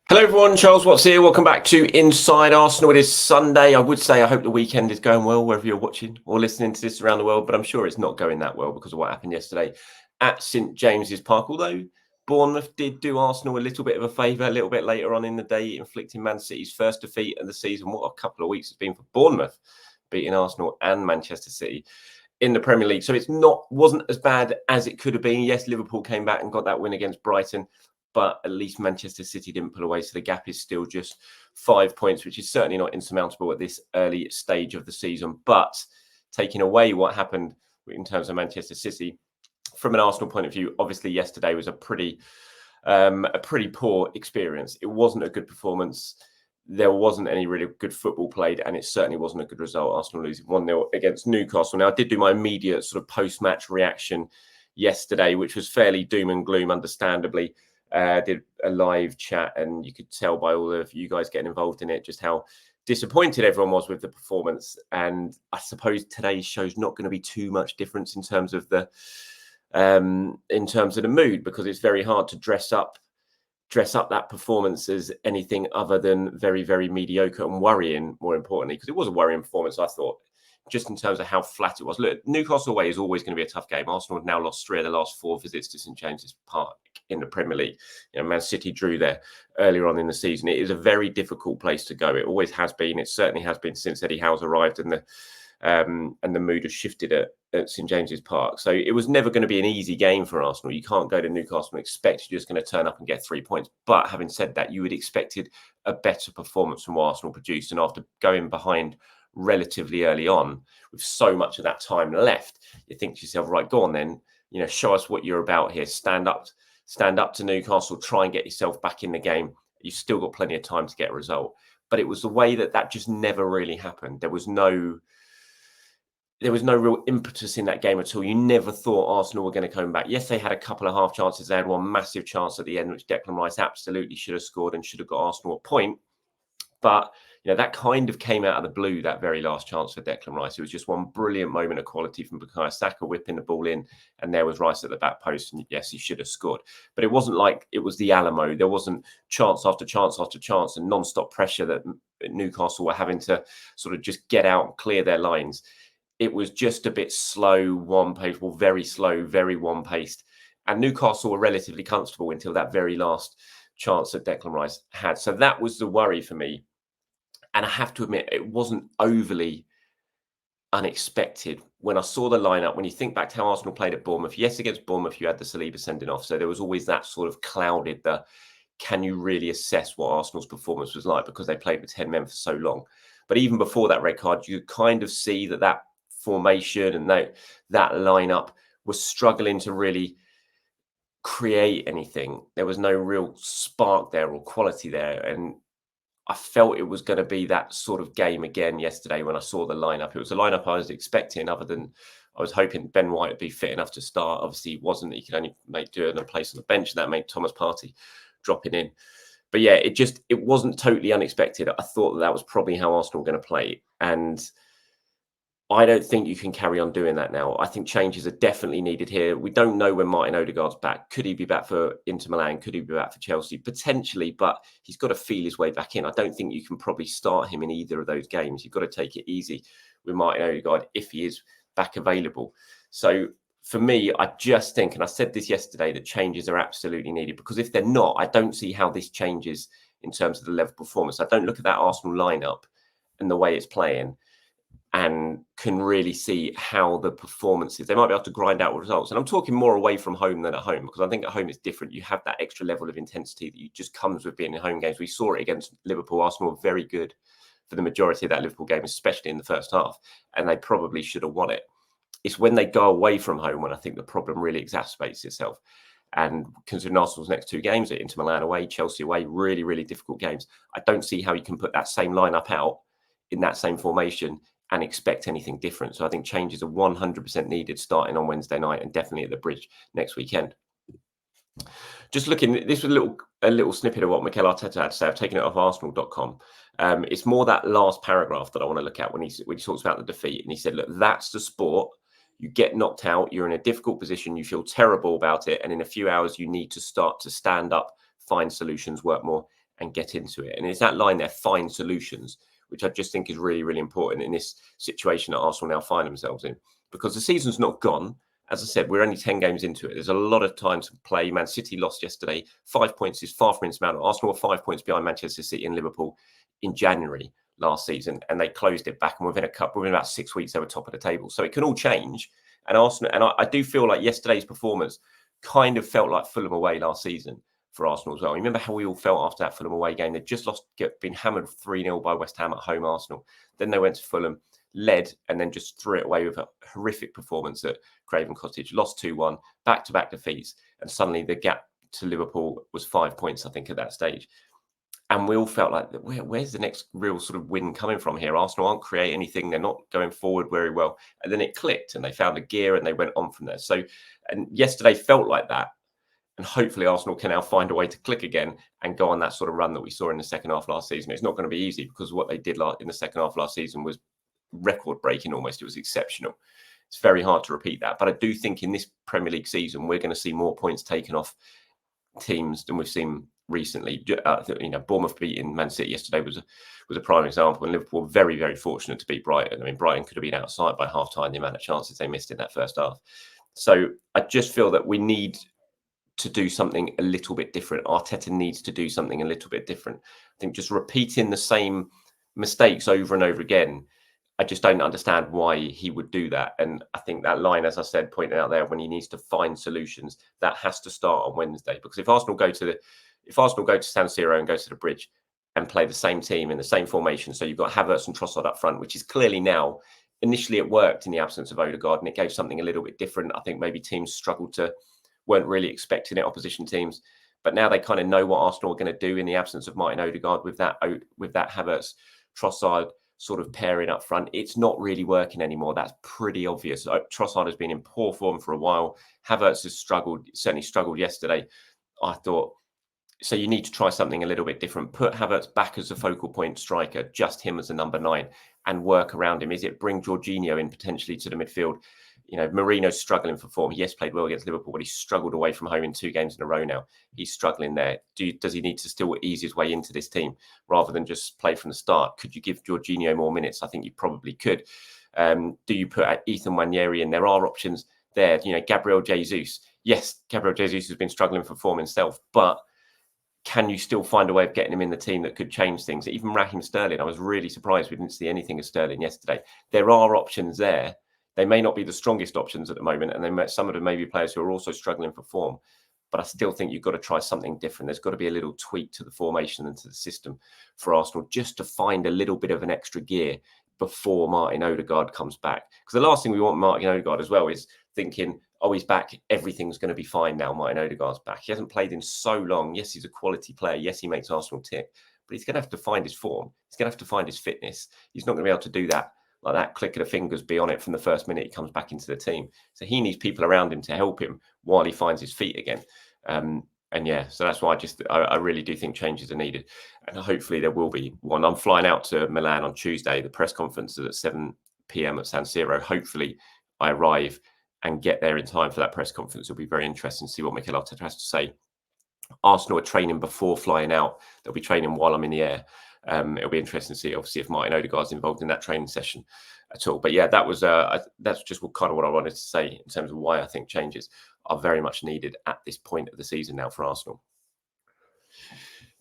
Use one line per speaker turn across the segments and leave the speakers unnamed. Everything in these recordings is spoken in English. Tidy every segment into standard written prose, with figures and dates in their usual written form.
Hello everyone, Charles Watts here. Welcome back to Inside Arsenal. It is Sunday. I would say I hope the weekend is going well wherever you're watching or listening to this around the world, but I'm sure it's not going that well because of what happened yesterday at St James's Park. Although Bournemouth did do Arsenal a little bit of a favour a little bit later on in the day, inflicting Man City's first defeat of the season. What a couple of weeks it's been for Bournemouth, beating Arsenal and Manchester City in the Premier League. So wasn't as bad as it could have been. Yes, Liverpool came back and got that win against Brighton, but at least Manchester City didn't pull away. So the gap is still just 5 points, which is certainly not insurmountable at this early stage of the season. But taking away what happened in terms of Manchester City, from an Arsenal point of view, obviously yesterday was a pretty poor experience. It wasn't a good performance. There wasn't any really good football played, and it certainly wasn't a good result. Arsenal losing 1-0 against Newcastle. Now, I did do my immediate sort of post-match reaction yesterday, which was fairly doom and gloom, understandably. Did a live chat, and you could tell by all of you guys getting involved in it just how disappointed everyone was with the performance. And I suppose today's show's not going to be too much difference in terms of the mood, because it's very hard to dress up that performance as anything other than very, very mediocre and worrying, more importantly, because it was a worrying performance, I thought, just in terms of how flat it was. Look, Newcastle away is always going to be a tough game. Arsenal have now lost 3 of the last 4 visits to St James's Park in the Premier League. Man City drew there earlier on in the season. It is a very difficult place to go. It always has been. It certainly has been since Eddie Howe's arrived, and the mood has shifted at St James's Park. So it was never going to be an easy game for Arsenal. You can't go to Newcastle and expect you're just going to turn up and get 3 points. But having said that, you would expected a better performance from what Arsenal produced. And after going behind relatively early on with so much of that time left, you think to yourself, right, go on then, show us what you're about here. Stand up to Newcastle, try and get yourself back in the game. You've still got plenty of time to get a result. But it was the way that just never really happened. There was no real impetus in that game at all. You never thought Arsenal were going to come back. Yes, they had a couple of half chances. They had one massive chance at the end, which Declan Rice absolutely should have scored and should have got Arsenal a point. But that kind of came out of the blue, that very last chance for Declan Rice. It was just one brilliant moment of quality from Bukayo Saka whipping the ball in, and there was Rice at the back post, and yes, he should have scored. But it wasn't like it was the Alamo. There wasn't chance after chance after chance and non-stop pressure that Newcastle were having to sort of just get out and clear their lines. It was just a bit slow, one-paced, well, very slow, very one-paced. And Newcastle were relatively comfortable until that very last chance that Declan Rice had. So that was the worry for me. And I have to admit, it wasn't overly unexpected. When I saw the lineup, when you think back to how Arsenal played at Bournemouth, yes, against Bournemouth, you had the Saliba sending off. So there was always that sort of clouded, can you really assess what Arsenal's performance was like, because they played with 10 men for so long. But even before that red card, you kind of see that formation and that lineup was struggling to really create anything. There was no real spark there or quality there. And I felt it was going to be that sort of game again yesterday when I saw the lineup. It was a lineup I was expecting, other than I was hoping Ben White would be fit enough to start. Obviously, he wasn't. He could only do a place on the bench, and that made Thomas Partey dropping in. But yeah, it wasn't totally unexpected. I thought that was probably how Arsenal were going to play. And I don't think you can carry on doing that now. I think changes are definitely needed here. We don't know when Martin Odegaard's back. Could he be back for Inter Milan? Could he be back for Chelsea? Potentially, but he's got to feel his way back in. I don't think you can probably start him in either of those games. You've got to take it easy with Martin Odegaard if he is back available. So for me, I just think, and I said this yesterday, that changes are absolutely needed, because if they're not, I don't see how this changes in terms of the level of performance. I don't look at that Arsenal lineup and the way it's playing and can really see how the performances, they might be able to grind out results. And I'm talking more away from home than at home, because I think at home it's different. You have that extra level of intensity that just comes with being in home games. We saw it against Liverpool. Arsenal were very good for the majority of that Liverpool game, especially in the first half, and they probably should have won it. It's when they go away from home when I think the problem really exacerbates itself. And considering Arsenal's next 2 games, at Inter Milan away, Chelsea away, really, really difficult games, I don't see how you can put that same lineup out in that same formation and expect anything different. So I think changes are 100% needed starting on Wednesday night, and definitely at the Bridge next weekend. Just looking, this was a little snippet of what Mikel Arteta had to say. I've taken it off Arsenal.com. It's more that last paragraph that I want to look at when he talks about the defeat. And he said, look, that's the sport. You get knocked out. You're in a difficult position. You feel terrible about it. And in a few hours, you need to start to stand up, find solutions, work more, and get into it. And it's that line there, find solutions, which I just think is really, really important in this situation that Arsenal now find themselves in. Because the season's not gone. As I said, we're only 10 games into it. There's a lot of time to play. Man City lost yesterday. 5 points is far from insurmountable. Arsenal were 5 points behind Manchester City and Liverpool in January last season, and they closed it back. And within about 6 weeks, they were top of the table. So it can all change. And Arsenal, and I do feel like yesterday's performance kind of felt like Fulham away last season for Arsenal as well. Remember how we all felt after that Fulham away game? They just been hammered 3-0 by West Ham at home, Arsenal. Then they went to Fulham, led, and then just threw it away with a horrific performance at Craven Cottage. Lost 2-1, back-to-back defeats, and suddenly the gap to Liverpool was 5 points, I think, at that stage. And we all felt like, where's the next real sort of win coming from here? Arsenal aren't creating anything. They're not going forward very well. And then it clicked and they found a gear and they went on from there. So, and yesterday felt like that. And hopefully Arsenal can now find a way to click again and go on that sort of run that we saw in the second half last season. It's not going to be easy because what they did in the second half last season was record-breaking almost. It was exceptional. It's very hard to repeat that. But I do think in this Premier League season, we're going to see more points taken off teams than we've seen recently. Bournemouth beating Man City yesterday was a prime example, and Liverpool were very, very fortunate to beat Brighton. I mean, Brighton could have been outside by half-time, the amount of chances they missed in that first half. So I just feel that we need to do something a little bit different. Arteta needs to do something a little bit different. I think just repeating the same mistakes over and over again, I just don't understand why he would do that. And I think that line, as I said, pointing out there, when he needs to find solutions, that has to start on Wednesday. Because if Arsenal go to San Siro and go to the Bridge and play the same team in the same formation, so you've got Havertz and Trossard up front, which is clearly now, initially it worked in the absence of Odegaard and it gave something a little bit different. I think maybe teams weren't really expecting it, opposition teams, but now they kind of know what Arsenal are going to do in the absence of Martin Odegaard with that Havertz Trossard sort of pairing up front. It's not really working anymore. That's pretty obvious. Trossard has been in poor form for a while. Havertz has certainly struggled yesterday, I thought. So you need to try something a little bit different. Put Havertz back as a focal point striker, just him as a number 9, and work around him. Is it bring Jorginho in potentially to the midfield? Marino's struggling for form. Yes, played well against Liverpool, but he's struggled away from home in 2 games in a row now. He's struggling there. Does he need to still ease his way into this team rather than just play from the start? Could you give Jorginho more minutes? I think you probably could. Do you put Ethan Nwaneri in? There are options there. Gabriel Jesus. Yes, Gabriel Jesus has been struggling for form himself, but can you still find a way of getting him in the team that could change things? Even Raheem Sterling, I was really surprised we didn't see anything of Sterling yesterday. There are options there. They may not be the strongest options at the moment, and some of them may be players who are also struggling for form. But I still think you've got to try something different. There's got to be a little tweak to the formation and to the system for Arsenal just to find a little bit of an extra gear before Martin Odegaard comes back. Because the last thing we want Martin Odegaard as well is thinking, oh, he's back, everything's going to be fine now. Martin Odegaard's back. He hasn't played in so long. Yes, he's a quality player. Yes, he makes Arsenal tick. But he's going to have to find his form. He's going to have to find his fitness. He's not going to be able to do that like that, click of the fingers, be on it from the first minute he comes back into the team. So he needs people around him to help him while he finds his feet again. So that's why I really do think changes are needed. And hopefully there will be one. I'm flying out to Milan on Tuesday. The press conference is at 7 p.m. at San Siro. Hopefully I arrive and get there in time for that press conference. It'll be very interesting to see what Mikel Arteta has to say. Arsenal are training before flying out. They'll be training while I'm in the air. It'll be interesting to see, obviously, if Martin Odegaard's involved in that training session at all. But yeah, that's just kind of what I wanted to say in terms of why I think changes are very much needed at this point of the season now for Arsenal.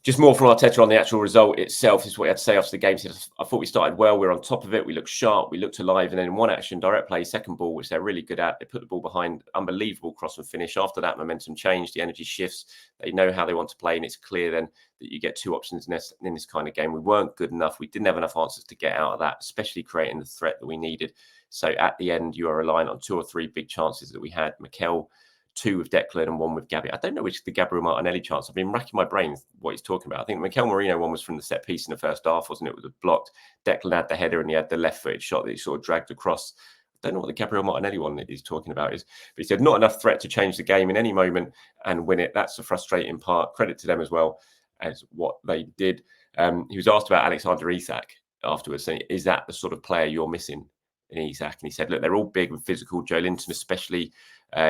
Just more from Arteta on the actual result itself is what he had to say after the game. He said, I thought we started well. We were on top of it. We looked sharp. We looked alive. And then in one action, direct play, second ball, which they're really good at. They put the ball behind, unbelievable cross and finish. After that, momentum changed. The energy shifts. They know how they want to play. And it's clear then that you get 2 options in this kind of game. We weren't good enough. We didn't have enough answers to get out of that, especially creating the threat that we needed. So at the end, you are relying on 2 or 3 big chances that we had. Mikel, 2 with Declan and 1 with Gabby. I don't know which is the Gabriel Martinelli chance. I've been racking my brains what he's talking about. I think the Mikel Merino one was from the set piece in the first half, wasn't it? It was blocked. Declan had the header and he had the left-footed shot that he sort of dragged across. I don't know what the Gabriel Martinelli one that he's talking about is. But he said, not enough threat to change the game in any moment and win it. That's the frustrating part. Credit to them as well as what they did. He was asked about Alexander Isak afterwards, saying, is that the sort of player you're missing in Isak? And he said, look, they're all big and physical. Joe Linton especially,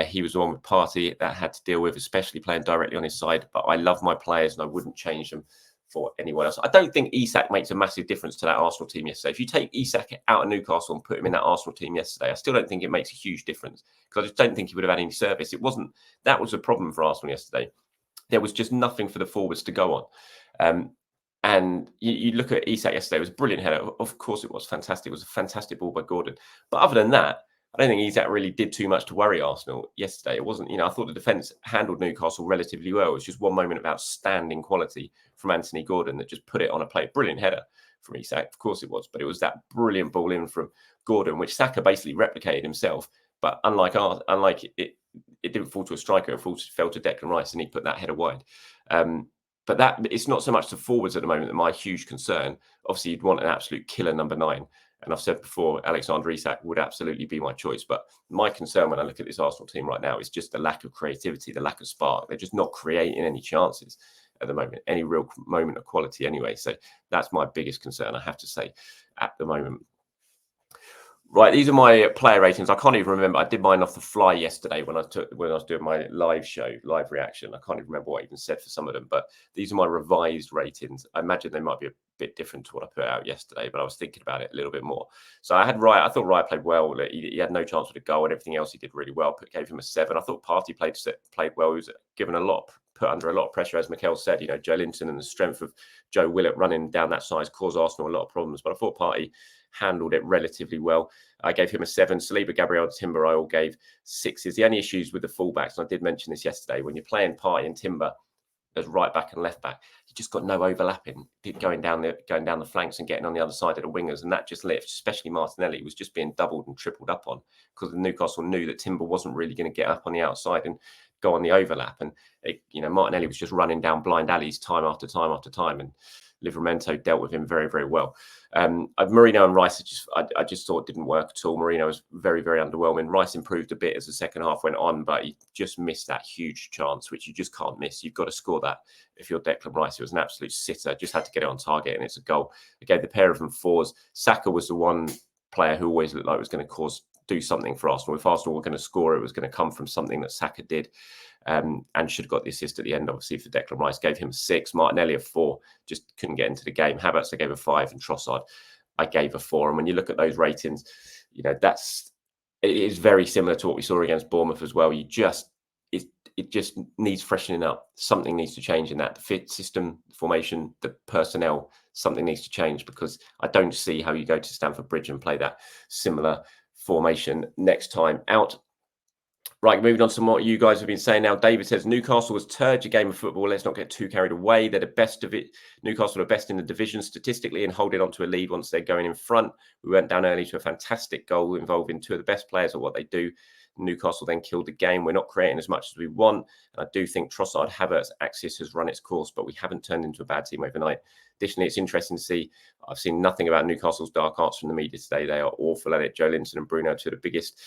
he was the one with Partey that had to deal with, especially playing directly on his side. But I love my players and I wouldn't change them for anyone else. I don't think Isak makes a massive difference to that Arsenal team yesterday. If you take Isak out of Newcastle and put him in that Arsenal team yesterday, I still don't think it makes a huge difference, because I just don't think he would have had any service. That was a problem for Arsenal yesterday. There was just nothing for the forwards to go on. And you look at Isak yesterday, it was a brilliant header. Of course it was fantastic. It was a fantastic ball by Gordon. But other than that, I don't think Isak really did too much to worry Arsenal yesterday. It wasn't, I thought the defence handled Newcastle relatively well. It was just one moment of outstanding quality from Anthony Gordon that just put it on a plate. Brilliant header from Isak. Of course it was. But it was that brilliant ball in from Gordon, which Saka basically replicated himself. But unlike it didn't fall to a striker. It fell to Declan Rice, and he put that header wide. But it's not so much the forwards at the moment that my huge concern. Obviously, you'd want an absolute killer number 9. And I've said before, Alexander Isak would absolutely be my choice. But my concern when I look at this Arsenal team right now is just the lack of creativity, the lack of spark. They're just not creating any chances at the moment, any real moment of quality anyway. So that's my biggest concern, I have to say, at the moment. Right, these are my player ratings. I can't even remember. I did mine off the fly yesterday when I was doing my live reaction. I can't even remember what I even said for some of them. But these are my revised ratings. I imagine they might be a bit different to what I put out yesterday, but I was thinking about it a little bit more. So I thought Raya played well. He had no chance with a goal, and everything else he did really well. Gave him a 7. I thought Partey played well. He was given put under a lot of pressure, as Mikel said. Joe Linton and the strength of Joe Willock running down that size caused Arsenal a lot of problems. But I thought Partey handled it relatively well. I gave him a 7. Saliba, Gabriel, Timber, I all gave 6s. The only issues with the fullbacks, and I did mention this yesterday, when you're playing Partey and Timber as right back and left back, you just got no overlapping, going down the flanks and getting on the other side of the wingers, and that just left, especially Martinelli, was just being doubled and tripled up on, because Newcastle knew that Timber wasn't really going to get up on the outside and go on the overlap, and Martinelli was just running down blind alleys time after time after time, and Livramento dealt with him very, very well. Merino and Rice, I just thought didn't work at all. Merino was very, very underwhelming. Rice improved a bit as the second half went on, but he just missed that huge chance, which you just can't miss. You've got to score that if you're Declan Rice. It was an absolute sitter. Just had to get it on target, and it's a goal. I gave the pair of them 4s. Saka was the one player who always looked like it was going to do something for Arsenal. If Arsenal were going to score, it was going to come from something that Saka did. And should have got the assist at the end, obviously, for Declan Rice. Gave him 6. Martinelli a 4, just couldn't get into the game. Havertz I gave a 5, and Trossard I gave a 4. And when you look at those ratings, it is very similar to what we saw against Bournemouth as well. It just needs freshening up. Something needs to change in that. The fit system, the formation, the personnel, something needs to change, because I don't see how you go to Stamford Bridge and play that similar formation next time out. Right, moving on to what you guys have been saying now. David says, Newcastle was turgid game of football. Let's not get too carried away. They're the best of it. Newcastle are best in the division statistically and holding on to a lead once they're going in front. We went down early to a fantastic goal involving 2 of the best players at what they do. Newcastle then killed the game. We're not creating as much as we want. And I do think Trossard Havertz axis has run its course, but we haven't turned into a bad team overnight. Additionally, it's interesting to see, I've seen nothing about Newcastle's dark arts from the media today. They are awful at it. Joe Linton and Bruno, 2 of the biggest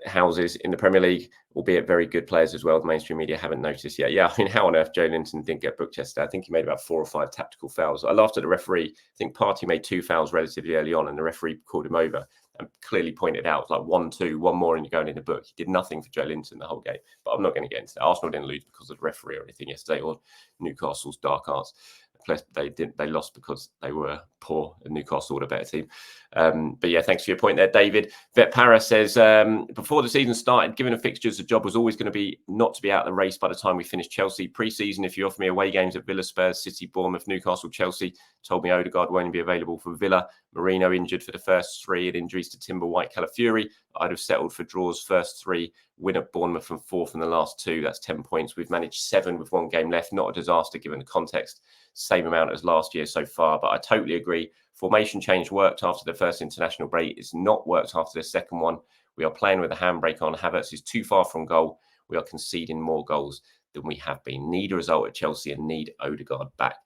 houses in the Premier League, albeit very good players as well. The mainstream media haven't noticed yet. Yeah, I mean, how on earth Joe Linton didn't get booked yesterday? I think he made about 4 or 5 tactical fouls. I laughed at the referee. I think Partey made 2 fouls relatively early on, and the referee called him over and clearly pointed out, like 1, 2, 1 more, and you're going in the book. He did nothing for Joe Linton the whole game. But I'm not going to get into that. Arsenal didn't lose because of the referee or anything yesterday, or Newcastle's dark arts. Plus, they lost because they were poor, and Newcastle were a better team. But yeah, thanks for your point there, David. Vet Para says, before the season started, given the fixtures, the job was always going to be not to be out of the race by the time we finished Chelsea. Pre-season, if you offer me away games at Villa, Spurs, City, Bournemouth, Newcastle, Chelsea, told me Odegaard won't be available for Villa. Marino injured for the first 3, and injuries to Timber, White, Calafiori. I'd have settled for draws first 3, win at Bournemouth and 4th in the last 2. That's 10 points. We've managed 7 with 1 game left. Not a disaster given the context. Same amount as last year so far, but I totally agree. Formation change worked after the first international break. It's not worked after the second one. We are playing with a handbrake on. Havertz is too far from goal. We are conceding more goals than we have been. Need a result at Chelsea and need Odegaard back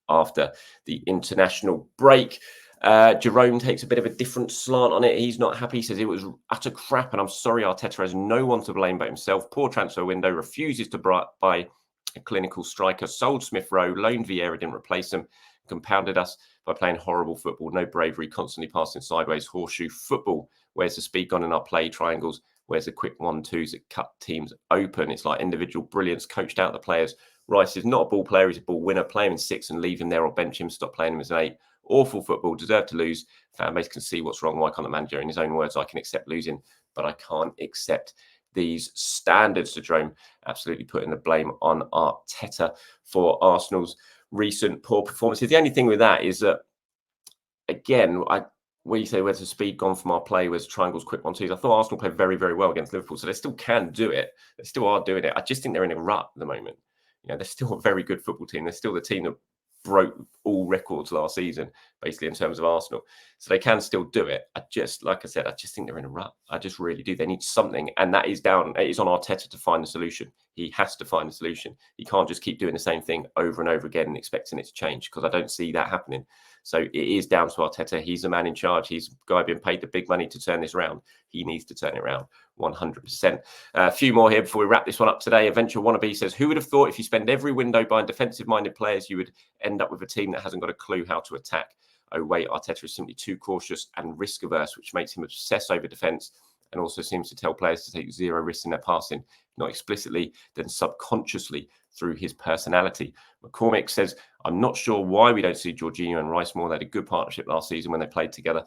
after the international break. Jerome takes a bit of a different slant on it. He's not happy. He says it was utter crap, and I'm sorry, Arteta has no one to blame but himself. Poor transfer window, refuses to buy a clinical striker, sold Smith Rowe, loaned Vieira, didn't replace him, compounded us by playing horrible football, no bravery, constantly passing sideways, horseshoe football. Where's the speed gone in our play, triangles? Where's the quick 1-2s that cut teams open? It's like individual brilliance, coached out the players. Rice is not a ball player, he's a ball winner. Play him in 6 and leave him there or bench him, stop playing him as an 8. Awful football, deserve to lose. Fan base can see what's wrong. Why can't the manager, in his own words, I can accept losing, but I can't accept these standards. To Jerome, absolutely putting the blame on Arteta for Arsenal's recent poor performances. The only thing with that is that, again, when you say where's the speed gone from our play, where's triangles, quick 1-2s, I thought Arsenal played very, very well against Liverpool, so they still can do it. They still are doing it. I just think they're in a rut at the moment. They're still a very good football team. They're still the team that broke all records last season, basically, in terms of Arsenal. So they can still do it. Like I said, I just think they're in a rut. I just really do. They need something. And it is on Arteta to find the solution. He has to find the solution. He can't just keep doing the same thing over and over again and expecting it to change, because I don't see that happening. So it is down to Arteta. He's the man in charge. He's the guy being paid the big money to turn this around. He needs to turn it around 100%. A few more here before we wrap this one up today. Adventure Wannabe says, who would have thought if you spend every window buying defensive-minded players, you would end up with a team that hasn't got a clue how to attack? Oh, wait, Arteta is simply too cautious and risk-averse, which makes him obsess over defence and also seems to tell players to take zero risks in their passing, not explicitly, then subconsciously through his personality. McCormick says, I'm not sure why we don't see Jorginho and Rice more. They had a good partnership last season when they played together.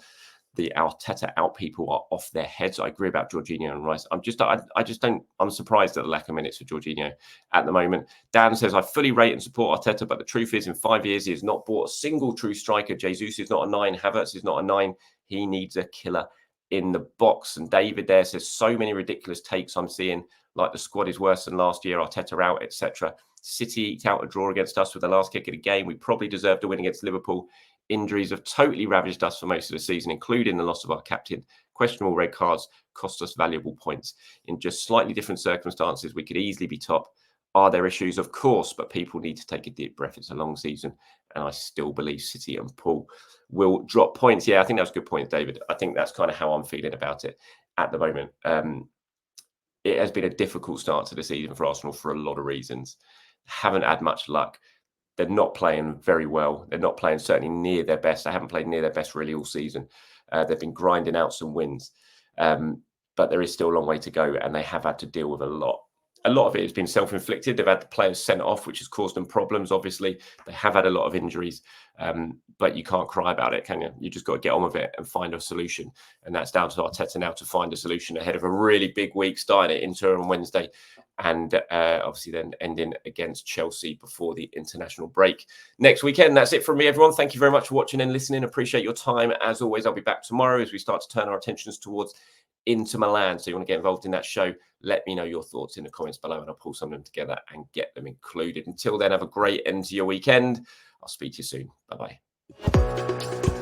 The Arteta out people are off their heads. I agree about Jorginho and Rice. I'm surprised at the lack of minutes for Jorginho at the moment. Dan says, I fully rate and support Arteta, but the truth is, in 5 years, he has not bought a single true striker. Jesus is not a 9. Havertz is not a 9. He needs a killer in the box. And David there says, so many ridiculous takes I'm seeing, like the squad is worse than last year, Arteta out, etc. City eked out a draw against us with the last kick of the game. We probably deserved a win against Liverpool. Injuries have totally ravaged us for most of the season, including the loss of our captain. Questionable red cards cost us valuable points. In just slightly different circumstances, we could easily be top. Are there issues? Of course, but people need to take a deep breath. It's a long season, and I still believe City and Paul will drop points. Yeah, I think that's a good point, David. I think that's kind of how I'm feeling about it at the moment. It has been a difficult start to the season for Arsenal for a lot of reasons. Haven't had much luck. They're not playing very well. They're not playing certainly near their best. They haven't played near their best really all season. They've been grinding out some wins, but there is still a long way to go, and they have had to deal with a lot. A lot of it has been self-inflicted. They've had the players sent off, which has caused them problems, obviously. They have had a lot of injuries, but you can't cry about it, can you? You just got to get on with it and find a solution. And that's down to Arteta now to find a solution ahead of a really big week, starting at Inter on Wednesday, and obviously then ending against Chelsea before the international break next weekend. That's it from me, everyone. Thank you very much for watching and listening. Appreciate your time. As always, I'll be back tomorrow as we start to turn our attentions towards Inter Milan. So you want to get involved in that show, let me know your thoughts in the comments below and I'll pull some of them together and get them included. Until then, have a great end to your weekend. I'll speak to you soon. Bye-bye.